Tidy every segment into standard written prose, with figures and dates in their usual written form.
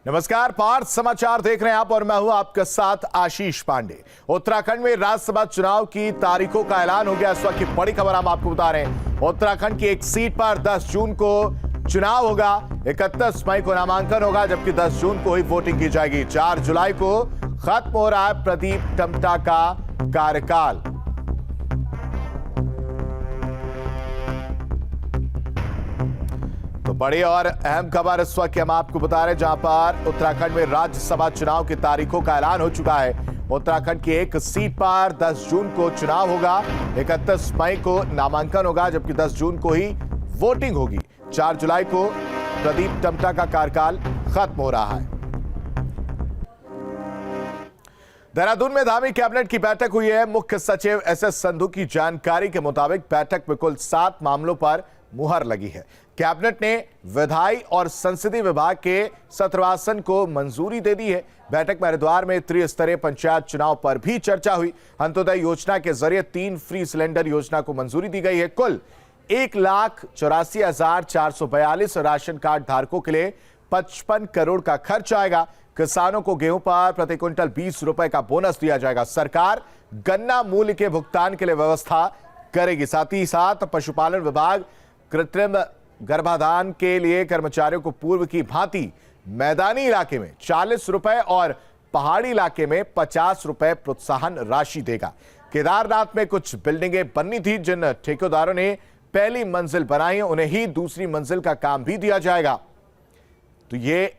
नमस्कार, पार्थ समाचार देख रहे हैं आप और मैं हूं आपके साथ आशीष पांडे। उत्तराखंड में राज्यसभा चुनाव की तारीखों का ऐलान हो गया। इस वक्त की बड़ी खबर हम आपको बता रहे हैं। उत्तराखंड की एक सीट पर 10 जून को चुनाव होगा, 31 मई को नामांकन होगा, जबकि 10 जून को ही वोटिंग की जाएगी। 4 जुलाई को खत्म हो रहा है प्रदीप टम्टा का कार्यकाल। तो बड़ी और अहम खबर इस वक्त हम आपको बता रहे हैं, जहां पर उत्तराखंड में राज्यसभा चुनाव की तारीखों का ऐलान हो चुका है। उत्तराखंड की एक सीट पर 10 जून को चुनाव होगा, 31 मई को नामांकन होगा, जबकि 10 जून को ही वोटिंग होगी। 4 जुलाई को प्रदीप टम्टा का कार्यकाल खत्म हो रहा है। देहरादून में धामी कैबिनेट की बैठक हुई है। मुख्य सचिव एसएस संधू की जानकारी के मुताबिक बैठक में कुल 7 मामलों पर मुहर लगी है। कैबिनेट ने विधायी और संसदीय विभाग के सत्रवासन को मंजूरी दे दी है। बैठक में हरिद्वार में त्रिस्तरीय पंचायत चुनाव पर भी चर्चा हुई। अंत्योदय योजना के जरिए 3 फ्री सिलेंडर योजना को मंजूरी दी गई है। कुल 1,84,442 राशन कार्ड धारकों के लिए 55 करोड़ का खर्च आएगा। किसानों को गेहूं पर प्रति क्विंटल 20 रुपए का बोनस दिया जाएगा। सरकार गन्ना मूल्य के भुगतान के लिए व्यवस्था करेगी। साथ ही साथ पशुपालन विभाग कृत्रिम गर्भाधान के लिए कर्मचारियों को पूर्व की भांति मैदानी इलाके में 40 रुपए और पहाड़ी इलाके में 50 रुपए प्रोत्साहन राशि देगा। केदारनाथ में कुछ बिल्डिंगें बननी थी, जिन ठेकेदारों ने पहली मंजिल बनाई है उन्हें ही दूसरी मंजिल का काम भी दिया जाएगा। तो ये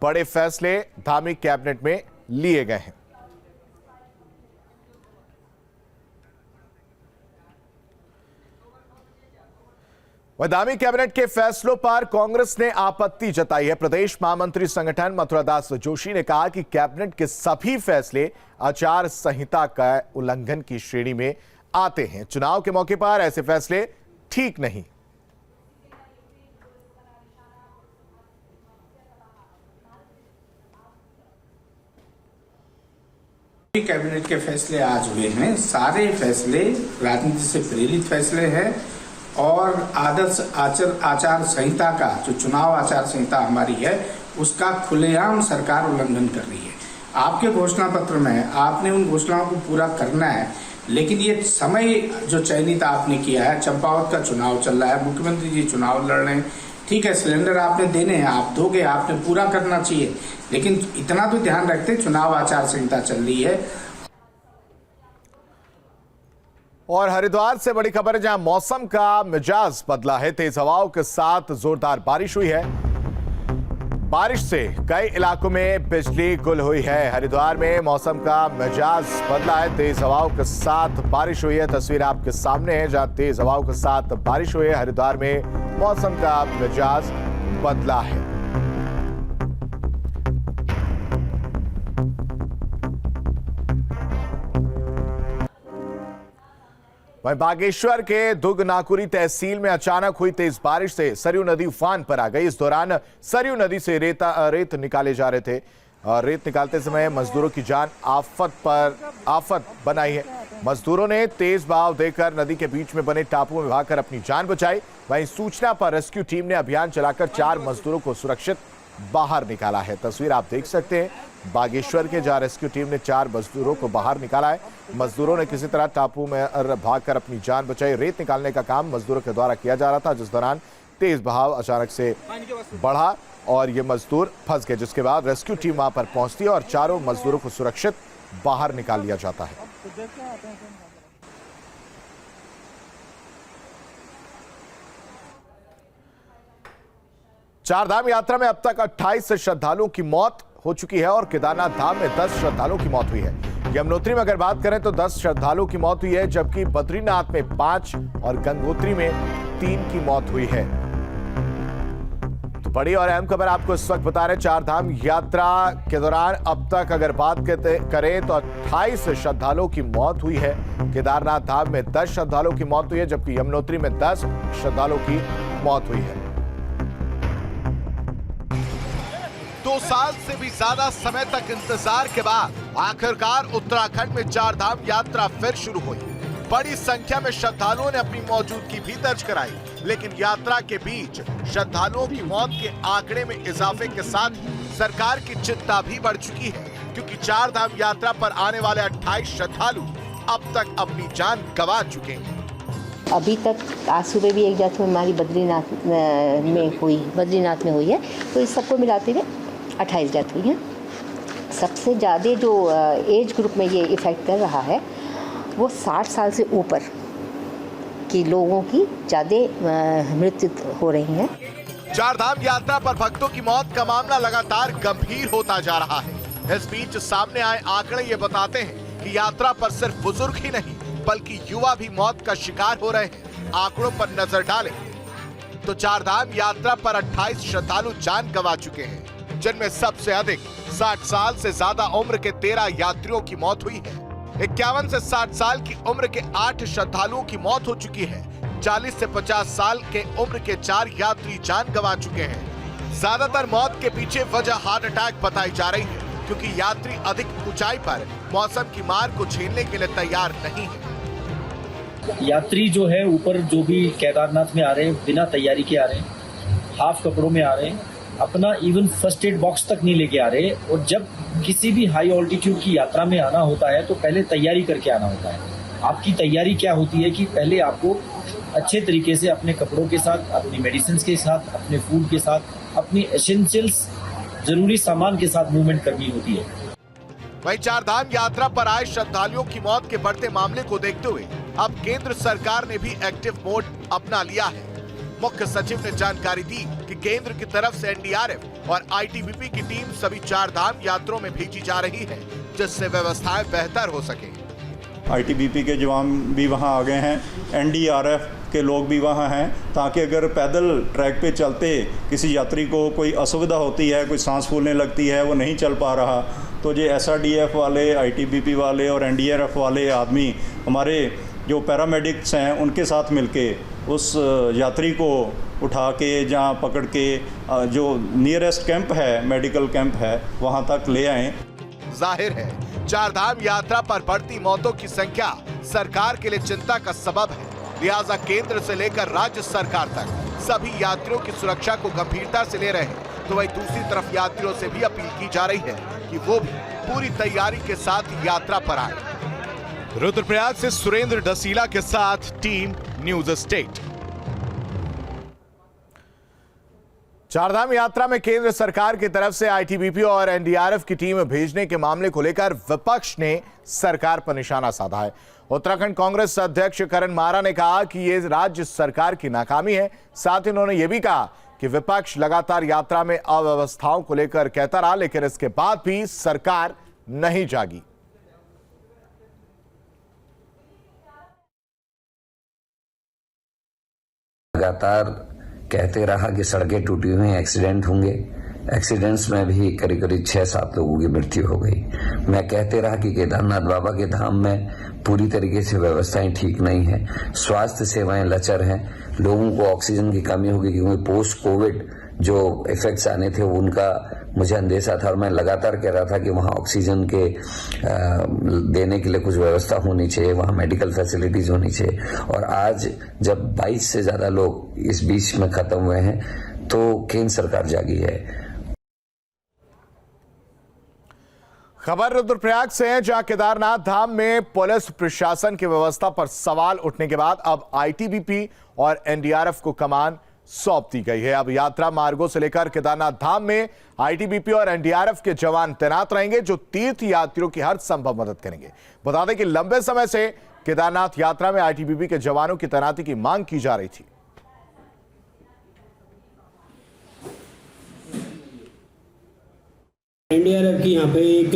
बड़े फैसले धामी कैबिनेट में लिए गए हैं। धामी कैबिनेट के फैसलों पर कांग्रेस ने आपत्ति जताई है। प्रदेश महामंत्री संगठन मथुरादास जोशी ने कहा कि कैबिनेट के सभी फैसले आचार संहिता का उल्लंघन की श्रेणी में आते हैं। चुनाव के मौके पर ऐसे फैसले ठीक नहीं। कैबिनेट के फैसले आज हुए हैं, सारे फैसले राजनीति से प्रेरित फैसले हैं और आदर्श आचार संहिता का जो चुनाव आचार संहिता हमारी है उसका खुलेआम सरकार उल्लंघन कर रही है। आपके घोषणा पत्र में आपने उन घोषणाओं को पूरा करना है, लेकिन ये समय जो चयनित आपने किया है, चंपावत का चुनाव चल रहा है, मुख्यमंत्री जी चुनाव लड़ रहे हैं, ठीक है, सिलेंडर आपने देने हैं, आप दोगे, आपने पूरा करना चाहिए, लेकिन इतना तो ध्यान रखते चुनाव आचार संहिता चल रही है। और हरिद्वार से बड़ी खबर है, जहां मौसम का मिजाज बदला है। तेज हवाओं के साथ जोरदार बारिश हुई है। बारिश से कई इलाकों में बिजली गुल हुई है। हरिद्वार में मौसम का मिजाज बदला है, तेज हवाओं के साथ बारिश हुई है। तस्वीर आपके सामने है, जहां तेज हवाओं के साथ बारिश हुई है। हरिद्वार में मौसम का मिजाज बदला है। वहीं बागेश्वर के दुगनाकुरी तहसील में अचानक हुई तेज बारिश से सरयू नदी उफान पर आ गई। इस दौरान सरयू नदी से रेत निकाले जा रहे थे। रेत निकालते समय मजदूरों की जान आफत बनाई है। मजदूरों ने तेज बहाव देकर नदी के बीच में बने टापू में भागकर अपनी जान बचाई। वहीं सूचना पर रेस्क्यू टीम ने अभियान चलाकर 4 मजदूरों को सुरक्षित बाहर निकाला है। तस्वीर आप देख सकते हैं बागेश्वर के, जहां रेस्क्यू टीम ने 4 मजदूरों को बाहर निकाला है। मजदूरों ने किसी तरह टापू में भागकर अपनी जान बचाई। रेत निकालने का काम मजदूरों के द्वारा किया जा रहा था, जिस दौरान तेज बहाव अचानक से बढ़ा और ये मजदूर फंस गए, जिसके बाद रेस्क्यू टीम वहां पर पहुंचती है और 4 मजदूरों को सुरक्षित बाहर निकाल लिया जाता है। चारधाम यात्रा में अब तक 28 श्रद्धालुओं की मौत हो चुकी है और केदारनाथ धाम में 10 श्रद्धालुओं की मौत हुई है। यमुनोत्री में अगर बात करें तो 10 श्रद्धालुओं की मौत हुई है, जबकि बद्रीनाथ में 5 और गंगोत्री में 3 की मौत हुई है। तो बड़ी और अहम खबर आपको इस वक्त बता रहे, चारधाम यात्रा के दौरान अब तक अगर बात करें तो 28 श्रद्धालुओं की मौत हुई है। केदारनाथ धाम में 10 श्रद्धालुओं की मौत हुई है, जबकि यमुनोत्री में 10 श्रद्धालुओं की मौत हुई है। 2 साल से भी ज्यादा समय तक इंतजार के बाद आखिरकार उत्तराखंड में चारधाम यात्रा फिर शुरू हुई। बड़ी संख्या में श्रद्धालुओं ने अपनी मौजूदगी भी दर्ज कराई, लेकिन यात्रा के बीच श्रद्धालुओं की मौत के आंकड़े में इजाफे के साथ ही सरकार की चिंता भी बढ़ चुकी है, क्योंकि चार धाम यात्रा पर आने वाले 28 श्रद्धालु अब तक अपनी जान गंवा चुके हैं। अभी तक आज सुबह भी एक डेथ हमारी बद्रीनाथ में हुई है, तो इस सबको मिलाते हुए 28 डेथ हुई हैं। सबसे ज़्यादा जो एज ग्रुप में ये इफ़ेक्ट कर रहा है वो 60 साल से ऊपर की लोगों की ज़्यादा मृत्यु हो रही हैं। चार धाम यात्रा पर भक्तों की मौत का मामला लगातार गंभीर होता जा रहा है। इस बीच सामने आए आंकड़े ये बताते हैं कि यात्रा पर सिर्फ बुजुर्ग ही नहीं बल्कि युवा भी मौत का शिकार हो रहे हैं। आंकड़ों पर नजर डालें तो चार धाम यात्रा पर 28 श्रद्धालु जान गंवा चुके हैं, जिनमें सबसे अधिक 60 साल से ज्यादा उम्र के 13 यात्रियों की मौत हुई है। 51 से 60 साल की उम्र के 8 श्रद्धालुओं की मौत हो चुकी है। 40 से 50 साल के उम्र के 4 यात्री जान गंवा चुके हैं। ज्यादातर मौत के पीछे वजह हार्ट अटैक बताई जा रही है, क्योंकि यात्री अधिक ऊंचाई पर मौसम की मार को झेलने के लिए तैयार नहीं है। यात्री जो है ऊपर जो भी केदारनाथ में आ रहे हैं बिना तैयारी के आ रहे हैं, हाफ कपड़ों में आ रहे हैं, अपना इवन फर्स्ट एड बॉक्स तक नहीं लेके आ रहे। और जब किसी भी हाई ऑल्टीट्यूड की यात्रा में आना होता है तो पहले तैयारी करके आना होता है। आपकी तैयारी क्या होती है कि पहले आपको अच्छे तरीके से अपने कपड़ों के साथ, अपनी मेडिसिन के साथ, अपने फूड के साथ, अपनी एसेंशियल्स जरूरी सामान के साथ मूवमेंट करनी होती है। वहीं चार धाम यात्रा पर आए श्रद्धालुओं की मौत के बढ़ते मामले को देखते हुए अब केंद्र सरकार ने भी एक्टिव मोड अपना लिया है। मुख्य सचिव ने जानकारी दी कि केंद्र की तरफ से एनडीआरएफ और आईटीबीपी की टीम सभी चार धाम यात्रों में भेजी जा रही है, जिससे व्यवस्थाएं बेहतर हो सके। आईटीबीपी के जवान भी वहां आ गए हैं, एनडीआरएफ के लोग भी वहां हैं, ताकि अगर पैदल ट्रैक पे चलते किसी यात्री को कोई असुविधा होती है, कोई सांस फूलने लगती है, वो नहीं चल पा रहा, तो ये एसआरडीएफ वाले, आईटीबीपी वाले और एनडीआरएफ वाले आदमी हमारे जो पैरामेडिक्स हैं उनके साथ मिलके उस यात्री को उठा के जहाँ पकड़ के जो नियरेस्ट कैंप है, मेडिकल कैंप है, वहाँ तक ले आएं। जाहिर है चार धाम यात्रा पर बढ़ती मौतों की संख्या सरकार के लिए चिंता का सबब है, लिहाजा केंद्र से लेकर राज्य सरकार तक सभी यात्रियों की सुरक्षा को गंभीरता से ले रहे हैं। तो वहीं दूसरी तरफ यात्रियों से भी अपील की जा रही है कि वो भी पूरी तैयारी के साथ यात्रा पर आए। रुद्रप्रयाग से सुरेंद्र डसीला के साथ टीम न्यूज स्टेट। चारधाम यात्रा में केंद्र सरकार की तरफ से आईटीबीपी और एनडीआरएफ की टीम भेजने के मामले को लेकर विपक्ष ने सरकार पर निशाना साधा है। उत्तराखंड कांग्रेस अध्यक्ष करण मारा ने कहा कि ये राज्य सरकार की नाकामी है। साथ ही उन्होंने ये भी कहा कि विपक्ष लगातार यात्रा में अव्यवस्थाओं को लेकर कहता रहा, लेकिन इसके बाद भी सरकार नहीं जागी। लगातार कहते रहा कि सड़कें टूटी हुई हैं, एक्सीडेंट होंगे। एक्सीडेंट्स में भी करीब करीब 6-7 लोगों की मृत्यु हो गई। मैं कहते रहा कि केदारनाथ बाबा के धाम में पूरी तरीके से व्यवस्थाएं ठीक नहीं है, स्वास्थ्य सेवाएं लचर हैं, लोगों को ऑक्सीजन की कमी होगी, क्योंकि पोस्ट कोविड जो इफेक्ट्स आने थे उनका मुझे अंदेशा था। और मैं लगातार कह रहा था कि वहाँ ऑक्सीजन के देने के लिए कुछ व्यवस्था होनी चाहिए, वहाँ मेडिकल फैसिलिटीज होनी चाहिए। और आज जब 22 से ज्यादा लोग इस बीच में खत्म हुए हैं तो केंद्र सरकार जागी है। खबर रुद्रप्रयाग से है, जहां केदारनाथ धाम में पुलिस प्रशासन की व्यवस्था पर सवाल उठने के बाद अब आईटीबीपी और एनडीआरएफ को कमान सौंप दी गई है। अब यात्रा मार्गों से लेकर केदारनाथ धाम में आईटीबीपी और एनडीआरएफ के जवान तैनात रहेंगे, जो तीर्थ यात्रियों की हर संभव मदद करेंगे। बता दें कि लंबे समय से केदारनाथ यात्रा में आईटीबीपी के जवानों की तैनाती की मांग की जा रही थी। एनडीआरएफ की यहाँ पे एक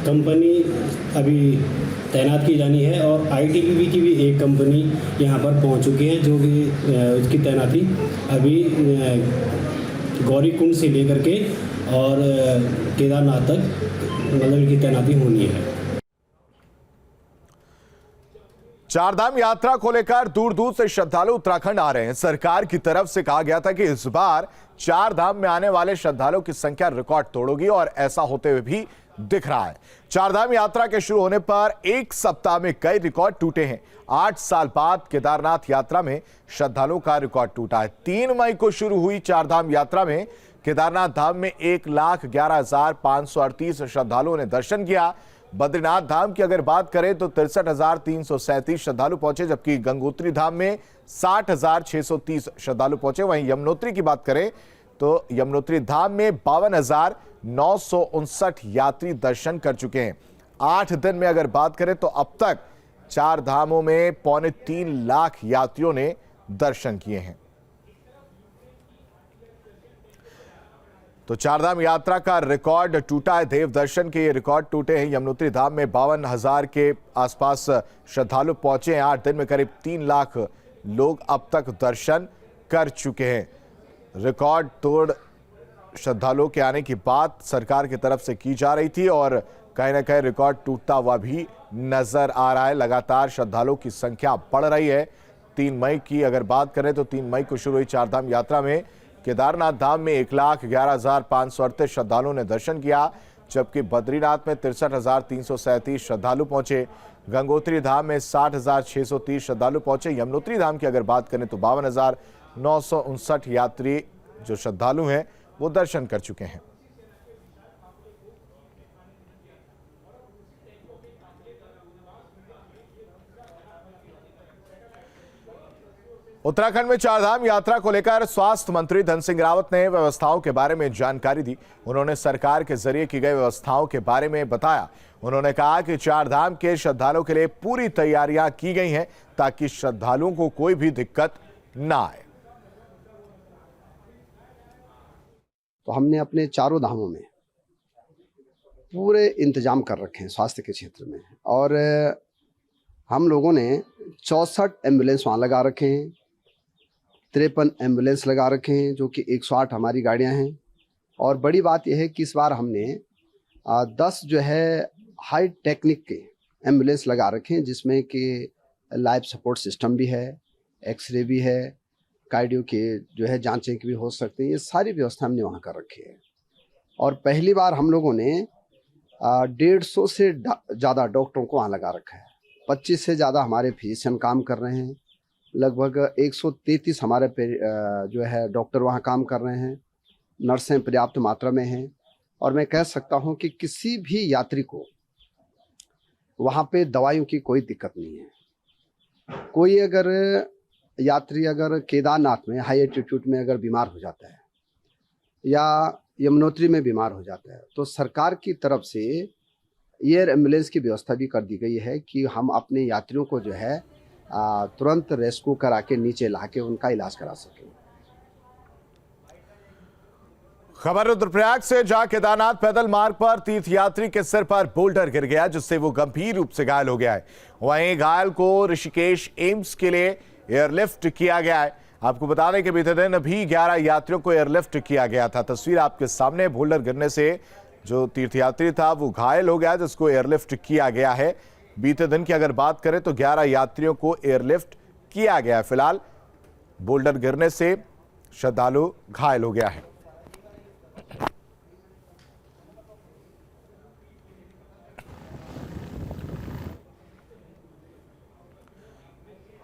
कंपनी अभी तैनात की जानी है और आईटीबीपी की भी एक कंपनी यहाँ पर पहुँच चुकी है, जो कि उसकी तैनाती अभी गौरीकुंड से लेकर के और केदारनाथ तक मतलब इनकी तैनाती होनी है। चारधाम यात्रा को लेकर दूर दूर से श्रद्धालु उत्तराखंड आ रहे हैं। सरकार की तरफ से कहा गया था कि इस बार चार धाम में आने वाले श्रद्धालुओं की संख्या रिकॉर्ड तोड़ोगी और ऐसा होते हुए भी दिख रहा है। चारधाम यात्रा के शुरू होने पर एक सप्ताह में कई रिकॉर्ड टूटे हैं। 8 साल बाद केदारनाथ यात्रा में श्रद्धालुओं का रिकॉर्ड टूटा है। 3 मई को शुरू हुई चारधाम यात्रा में केदारनाथ धाम में 1,11,538 श्रद्धालुओं ने दर्शन किया। बद्रीनाथ धाम की अगर बात करें तो 63,337 श्रद्धालु पहुंचे, जबकि गंगोत्री धाम में 60,630 श्रद्धालु पहुंचे। वहीं यमुनोत्री की बात करें तो यमुनोत्री धाम में 52,959 यात्री दर्शन कर चुके हैं। 8 दिन में अगर बात करें तो अब तक 4 धामों में 3.25 लाख यात्रियों ने दर्शन किए हैं। तो चारधाम यात्रा का रिकॉर्ड टूटा है। देव दर्शन के ये रिकॉर्ड टूटे हैं। यमुनोत्री धाम में 52,000 के आसपास श्रद्धालु पहुंचे हैं। 8 दिन में करीब 3 लाख लोग अब तक दर्शन कर चुके हैं। रिकॉर्ड तोड़ श्रद्धालुओं के आने की बात सरकार की तरफ से की जा रही थी और कहीं ना कहीं रिकॉर्ड टूटता हुआ भी नजर आ रहा है। लगातार श्रद्धालुओं की संख्या बढ़ रही है। 3 मई की अगर बात करें तो 3 मई को शुरू हुई चारधाम यात्रा में केदारनाथ धाम में 1,11,538 श्रद्धालुओं ने दर्शन किया, जबकि बद्रीनाथ में 63,337 श्रद्धालु पहुंचे। गंगोत्री धाम में 60,630 श्रद्धालु पहुंचे। यमुनोत्री धाम की अगर बात करें तो 52,959 यात्री जो श्रद्धालु हैं वो दर्शन कर चुके हैं। उत्तराखंड में चारधाम यात्रा को लेकर स्वास्थ्य मंत्री धन सिंह रावत ने व्यवस्थाओं के बारे में जानकारी दी। उन्होंने सरकार के जरिए की गई व्यवस्थाओं के बारे में बताया। उन्होंने कहा कि चारधाम के श्रद्धालुओं के लिए पूरी तैयारियां की गई हैं ताकि श्रद्धालुओं को कोई भी दिक्कत ना आए। तो हमने अपने चारों धामों में पूरे इंतजाम कर रखे हैं स्वास्थ्य के क्षेत्र में, और हम लोगों ने 64 एम्बुलेंस वहाँ लगा रखे हैं, 53 एम्बुलेंस लगा रखे हैं, जो कि 108 हमारी गाड़ियाँ हैं। और बड़ी बात यह है कि इस बार हमने 10 जो है हाई टेक्निक के एम्बुलेंस लगा रखे हैं, जिसमें कि लाइफ सपोर्ट सिस्टम भी है, एक्सरे भी है, कार्डियो के जो है जांचें की भी हो सकती हैं। ये सारी व्यवस्था हमने वहाँ कर रखी है। और पहली बार हम लोगों ने 150 से ज़्यादा डॉक्टरों को वहाँ लगा रखा है। 25 से ज़्यादा हमारे फिजिशियन काम कर रहे हैं। लगभग 133 हमारे जो है डॉक्टर वहाँ काम कर रहे हैं। नर्सें पर्याप्त मात्रा में हैं। और मैं कह सकता हूँ कि किसी भी यात्री को वहाँ पे दवाइयों की कोई दिक्कत नहीं है। कोई अगर यात्री अगर केदारनाथ में हाई एल्टीट्यूड में अगर बीमार हो जाता है या यमुनोत्री में बीमार हो जाता है, तो सरकार की तरफ से एयर एम्बुलेंस की व्यवस्था भी कर दी गई है कि हम अपने यात्रियों को जो है तुरंत रेस्क्यू करा के नीचे ला के उनका इलाज करा सकें। खबर रुद्रप्रयाग से, जहां केदारनाथ पैदल मार्ग पर तीर्थयात्री के सिर पर बोल्डर गिर गया, जिससे वो गंभीर रूप से घायल हो गया है। वहीं घायल को ऋषिकेश एम्स के लिए एयरलिफ्ट किया गया है। आपको बता दें कि बीते दिन भी 11 यात्रियों को एयरलिफ्ट किया गया था। तस्वीर आपके सामने, बोल्डर गिरने से जो तीर्थयात्री था वो घायल हो गया, जिसको एयरलिफ्ट किया गया है। बीते दिन की अगर बात करें तो 11 यात्रियों को एयरलिफ्ट किया गया है। फिलहाल बोल्डर गिरने से श्रद्धालु घायल हो गया है।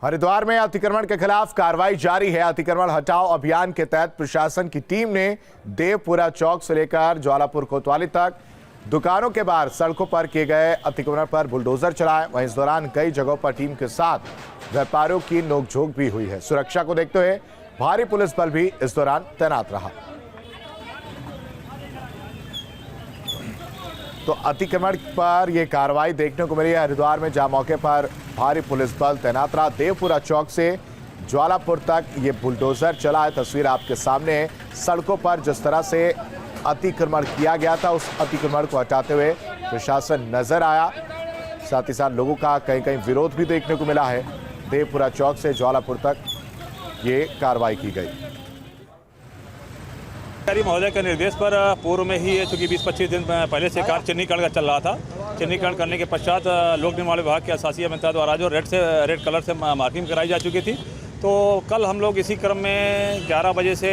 हरिद्वार में अतिक्रमण के खिलाफ कार्रवाई जारी है। अतिक्रमण हटाओ अभियान के तहत प्रशासन की टीम ने देवपुरा चौक से लेकर ज्वालापुर कोतवाली तक दुकानों के बाहर सड़कों पर किए गए अतिक्रमण पर बुलडोजर चलाए। वहीं इस दौरान कई जगहों पर टीम के साथ व्यापारियों की नोकझोंक भी हुई है। सुरक्षा को देखते हुए भारी पुलिस बल भी इस दौरान तैनात रहा। तो अतिक्रमण पर यह कार्रवाई देखने को मिली है हरिद्वार में, जहां मौके पर भारी पुलिस बल तैनात रहा। देवपुरा चौक से ज्वालापुर तक ये बुलडोजर चला है। तस्वीर आपके सामने है। सड़कों पर जिस तरह से अतिक्रमण किया गया था, उस अतिक्रमण को हटाते हुए प्रशासन नजर आया। साथ ही साथ लोगों का कहीं कहीं विरोध भी देखने को मिला है। देवपुरा चौक से ज्वालापुर तक ये कार्रवाई की गई। महोदय के निर्देश पर पूर्व में ही चूँकि 20-25 दिन पहले से कार्य चिन्हीकरण का चल रहा था। चिन्हीकरण करने के पश्चात लोक निर्माण विभाग के शासी अभियंता द्वारा जो रेड कलर से मार्किंग कराई जा चुकी थी, तो कल हम लोग इसी क्रम में 11 बजे से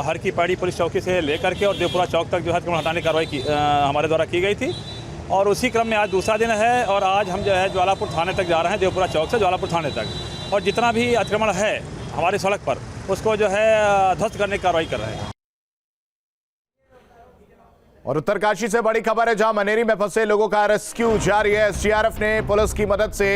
हर की पैड़ी पुलिस चौकी से लेकर के और देवपुरा चौक तक जो है अतिक्रमण हटाने की कार्रवाई हमारे द्वारा की गई थी। और उसी क्रम में आज दूसरा दिन है और आज हम जो है ज्वालापुर थाने तक जा रहे हैं, देवपुरा चौक से ज्वालापुर थाने तक। और जितना भी अतिक्रमण है हमारी सड़क पर उसको जो है ध्वस्त करने की कार्रवाई कर रहे हैं। और उत्तरकाशी से बड़ी खबर है, जहां मनेरी में फंसे लोगों का रेस्क्यू जारी है। एसडीआरएफ ने पुलिस की मदद से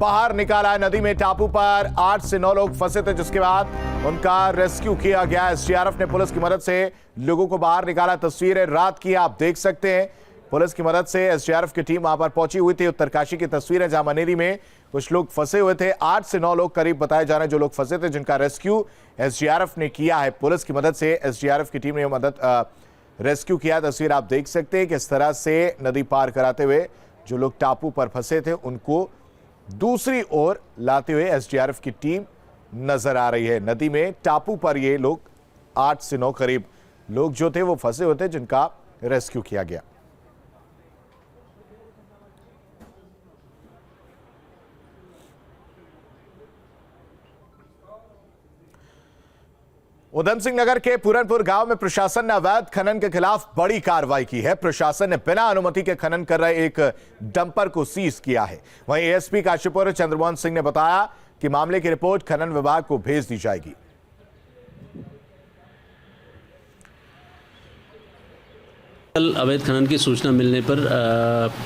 बाहर निकाला है। नदी में टापू पर 8 से 9 लोग फंसे थे, जिसके बाद उनका रेस्क्यू किया गया। एसडीआरएफ ने पुलिस की मदद से लोगों को बाहर निकाला। तस्वीरें रात की आप देख सकते हैं। पुलिस की मदद से एसडीआरएफ की टीम वहां पर पहुंची हुई थी। उत्तरकाशी की तस्वीरें, जहां मनेरी में कुछ लोग फंसे हुए थे। 8 से 9 लोग करीब बताए जा रहे हैं जो लोग फंसे थे, जिनका रेस्क्यू एसडीआरएफ ने किया है। पुलिस की मदद से एसडीआरएफ की टीम ने मदद रेस्क्यू किया। तस्वीर आप देख सकते हैं किस तरह से नदी पार कराते हुए जो लोग टापू पर फंसे थे उनको दूसरी ओर लाते हुए एसडीआरएफ की टीम नजर आ रही है। नदी में टापू पर ये लोग 8 से 9 करीब लोग जो थे वो फंसे हुए थे, जिनका रेस्क्यू किया गया। उधम सिंह नगर के पूरनपुर गांव में प्रशासन ने अवैध खनन के खिलाफ बड़ी कार्रवाई की है। प्रशासन ने बिना अनुमति के खनन कर रहे एक डंपर को सीज किया है। वहीं एएसपी काशीपुर चंद्रमोहन सिंह ने बताया कि मामले की रिपोर्ट खनन विभाग को भेज दी जाएगी। कल अवैध खनन की सूचना मिलने पर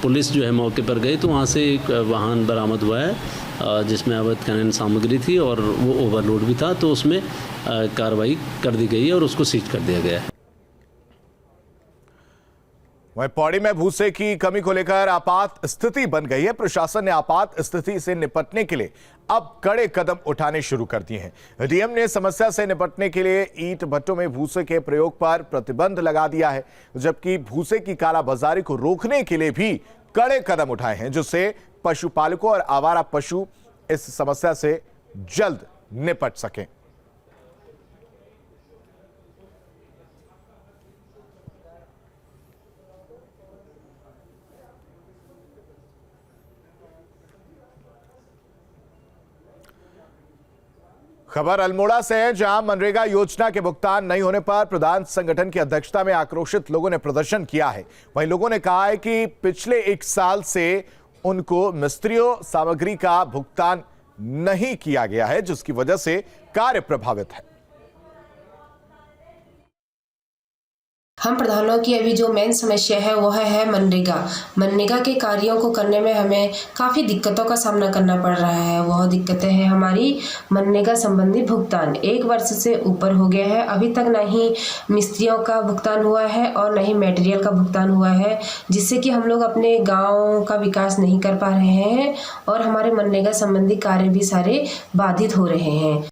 पुलिस जो है मौके पर गई, तो वहाँ से एक वाहन बरामद हुआ है जिसमें अवैध खनन सामग्री थी और वो ओवरलोड भी था, तो उसमें कार्रवाई कर दी गई है और उसको सीज कर दिया गया है। वहीं पौड़ी में भूसे की कमी को लेकर आपात स्थिति बन गई है। प्रशासन ने आपात स्थिति से निपटने के लिए अब कड़े कदम उठाने शुरू कर दिए हैं। डीएम ने समस्या से निपटने के लिए ईंट भट्टों में भूसे के प्रयोग पर प्रतिबंध लगा दिया है, जबकि भूसे की कालाबाजारी को रोकने के लिए भी कड़े कदम उठाए हैं, जिससे पशुपालकों और आवारा पशु इस समस्या से जल्द निपट सकें। खबर अल्मोड़ा से है, जहां मनरेगा योजना के भुगतान नहीं होने पर प्रधान संगठन की अध्यक्षता में आक्रोशित लोगों ने प्रदर्शन किया है। वहीं लोगों ने कहा है कि पिछले 1 साल से उनको मिस्त्रियों सामग्री का भुगतान नहीं किया गया है, जिसकी वजह से कार्य प्रभावित है। हम प्रधानों की अभी जो मेन समस्या है वो है मनरेगा के कार्यों को करने में हमें काफ़ी दिक्कतों का सामना करना पड़ रहा है। वह दिक्कतें हैं हमारी मनरेगा संबंधी भुगतान 1 वर्ष से ऊपर हो गया है, अभी तक न ही मिस्त्रियों का भुगतान हुआ है और न ही मटेरियल का भुगतान हुआ है, जिससे कि हम लोग अपने गाँव का विकास नहीं कर पा रहे हैं और हमारे मनरेगा संबंधी कार्य भी सारे बाधित हो रहे हैं।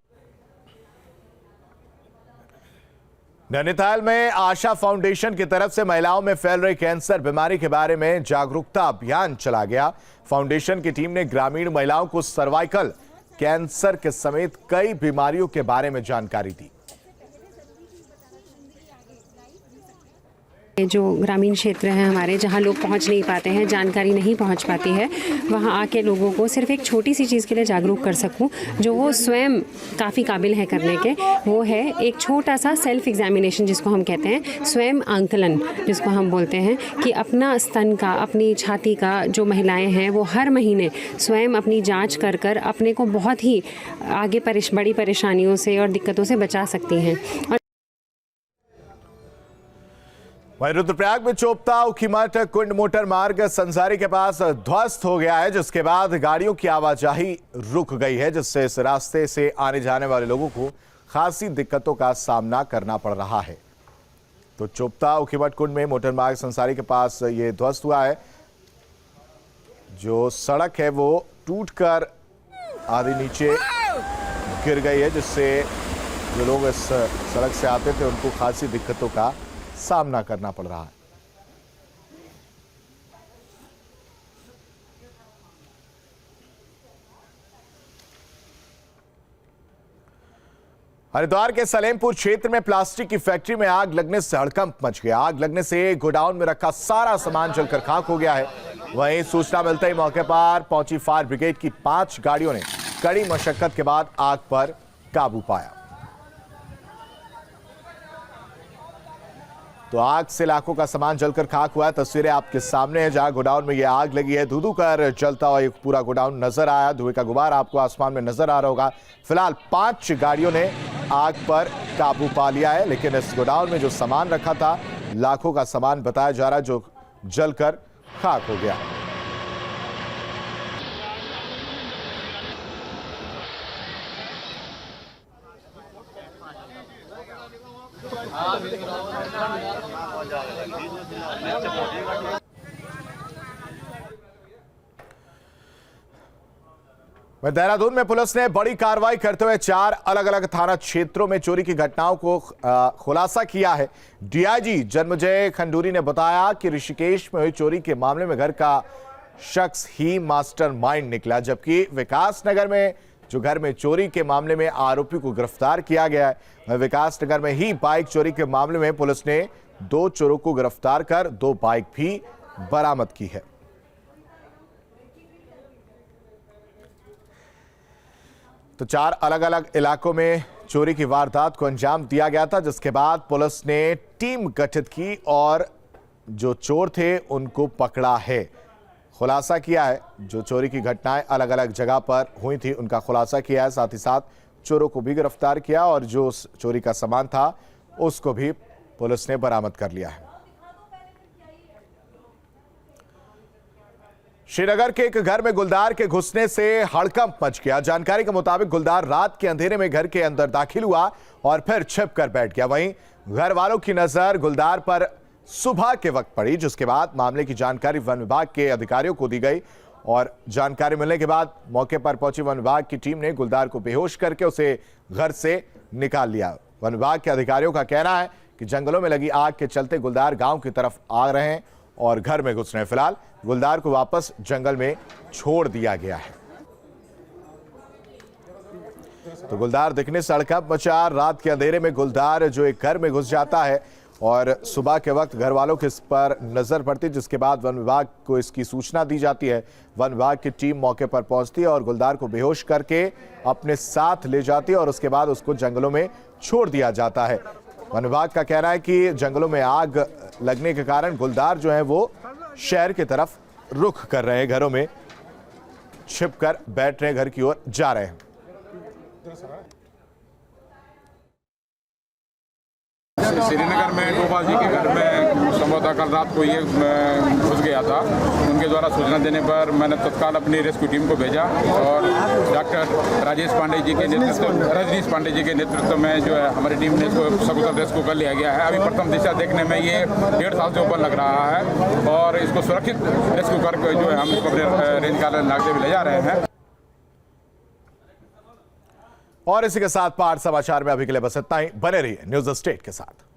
नैनीताल में आशा फाउंडेशन की तरफ से महिलाओं में फैल रही कैंसर बीमारी के बारे में जागरूकता अभियान चला गया। फाउंडेशन की टीम ने ग्रामीण महिलाओं को सर्वाइकल कैंसर के समेत कई बीमारियों के बारे में जानकारी दी। जो ग्रामीण क्षेत्र हैं हमारे, जहां लोग पहुंच नहीं पाते हैं, जानकारी नहीं पहुंच पाती है, वहां आके लोगों को सिर्फ एक छोटी सी चीज़ के लिए जागरूक कर सकूं जो वो स्वयं काफ़ी काबिल है करने के। वो है एक छोटा सा सेल्फ एग्जामिनेशन, जिसको हम कहते हैं स्वयं आंकलन, जिसको हम बोलते हैं कि अपना स्तन का, अपनी छाती का जो महिलाएं हैं वो हर महीने स्वयं अपनी जाँच कर कर अपने को बहुत ही आगे बड़ी परेशानियों से और दिक्कतों से बचा सकती हैं। वहीं रुद्रप्रयाग में चोपता उखीमठ कुंड मोटर मार्ग संसारी के पास ध्वस्त हो गया है, जिसके बाद गाड़ियों की आवाजाही रुक गई है, जिससे इस रास्ते से आने जाने वाले लोगों को खासी दिक्कतों का सामना करना पड़ रहा है। तो चोपता उखीमठ कुंड में मोटर मार्ग संसारी के पास ये ध्वस्त हुआ है। जो सड़क है वो टूटकर आधी नीचे गिर गई है, जिससे जो लोग इस सड़क से आते थे उनको खासी दिक्कतों का सामना करना पड़ रहा है। हरिद्वार के सलेमपुर क्षेत्र में प्लास्टिक की फैक्ट्री में आग लगने से हड़कंप मच गया। आग लगने से गोडाउन में रखा सारा सामान जलकर खाक हो गया है। वहीं सूचना मिलते ही मौके पर पहुंची फायर ब्रिगेड की 5 गाड़ियों ने कड़ी मशक्कत के बाद आग पर काबू पाया। तो आग से लाखों का सामान जलकर खाक हुआ है। तस्वीरें आपके सामने हैं जहां गोडाउन में यह आग लगी है। धू कर जलता हुआ एक पूरा गोडाउन नजर आया। धुएं का गुबार आपको आसमान में नजर आ रहा होगा। फिलहाल 5 गाड़ियों ने आग पर काबू पा लिया है, लेकिन इस गोडाउन में जो सामान रखा था, लाखों का सामान बताया जा रहा है, जो जलकर खाक हो गया। देहरादून में पुलिस ने बड़ी कार्रवाई करते हुए 4 अलग अलग थाना क्षेत्रों में चोरी की घटनाओं को खुलासा किया है। डीआईजी जन्मजय खंडूरी ने बताया कि ऋषिकेश में हुई चोरी के मामले में घर का शख्स ही मास्टरमाइंड निकला, जबकि विकास नगर में जो घर में चोरी के मामले में आरोपी को गिरफ्तार किया गया है। विकास नगर में ही बाइक चोरी के मामले में पुलिस ने 2 चोरों को गिरफ्तार कर 2 बाइक भी बरामद की है। तो 4 अलग अलग इलाकों में चोरी की वारदात को अंजाम दिया गया था, जिसके बाद पुलिस ने टीम गठित की और जो चोर थे उनको पकड़ा है। खुलासा किया है, जो चोरी की घटनाएं अलग अलग जगह पर हुई थी उनका खुलासा किया है। साथ ही साथ चोरों को भी गिरफ्तार किया और जो चोरी का सामान था उसको भी पुलिस ने बरामद कर लिया है। श्रीनगर के एक घर में गुलदार के घुसने से हड़कंप मच गया। जानकारी के मुताबिक गुलदार रात के अंधेरे में घर के अंदर दाखिल हुआ और फिर छिप कर बैठ गया। वहीं घर वालों की नजर गुलदार पर सुबह के वक्त पड़ी, जिसके बाद मामले की जानकारी वन विभाग के अधिकारियों को दी गई और जानकारी मिलने के बाद मौके पर पहुंची वन विभाग की टीम ने गुलदार को बेहोश करके उसे घर से निकाल लिया। वन विभाग के अधिकारियों का कहना है कि जंगलों में लगी आग के चलते गुलदार गांव की तरफ आ रहे हैं और घर में घुस रहे हैं। फिलहाल गुलदार को वापस जंगल में छोड़ दिया गया है। तो गुलदार दिखने से हड़कंप मचा। रात के अंधेरे में गुलदार जो एक घर में घुस जाता है और सुबह के वक्त घर वालों के इस पर नजर पड़ती, जिसके बाद वन विभाग को इसकी सूचना दी जाती है। वन विभाग की टीम मौके पर पहुंचती है और गुलदार को बेहोश करके अपने साथ ले जाती है और उसके बाद उसको जंगलों में छोड़ दिया जाता है। वन विभाग का कहना है कि जंगलों में आग लगने के कारण गुलदार जो है वो शहर की तरफ रुख कर रहे हैं, घरों में छिपकर बैठ रहे हैं, घर की ओर जा रहे हैं। श्रीनगर में डोबा जी के घर में संभवतः कल रात को ये घुस गया था। उनके द्वारा सूचना देने पर मैंने तत्काल अपनी रेस्क्यू टीम को भेजा और डॉक्टर रजनीश पांडे जी के नेतृत्व में जो है हमारी टीम ने इसको सकुशल रेस्क्यू कर लिया गया है। अभी प्रथम दिशा देखने में ये 1.5 साल से ऊपर लग रहा है और इसको सुरक्षित रेस्क्यू करके जो है हम इसको अपने रेंज कार्यालय नागदेव भी ले जा रहे हैं। और इसी के साथ पाठ समाचार में अभी के लिए बस इतना ही। बने रहिए न्यूज़ स्टेट के साथ।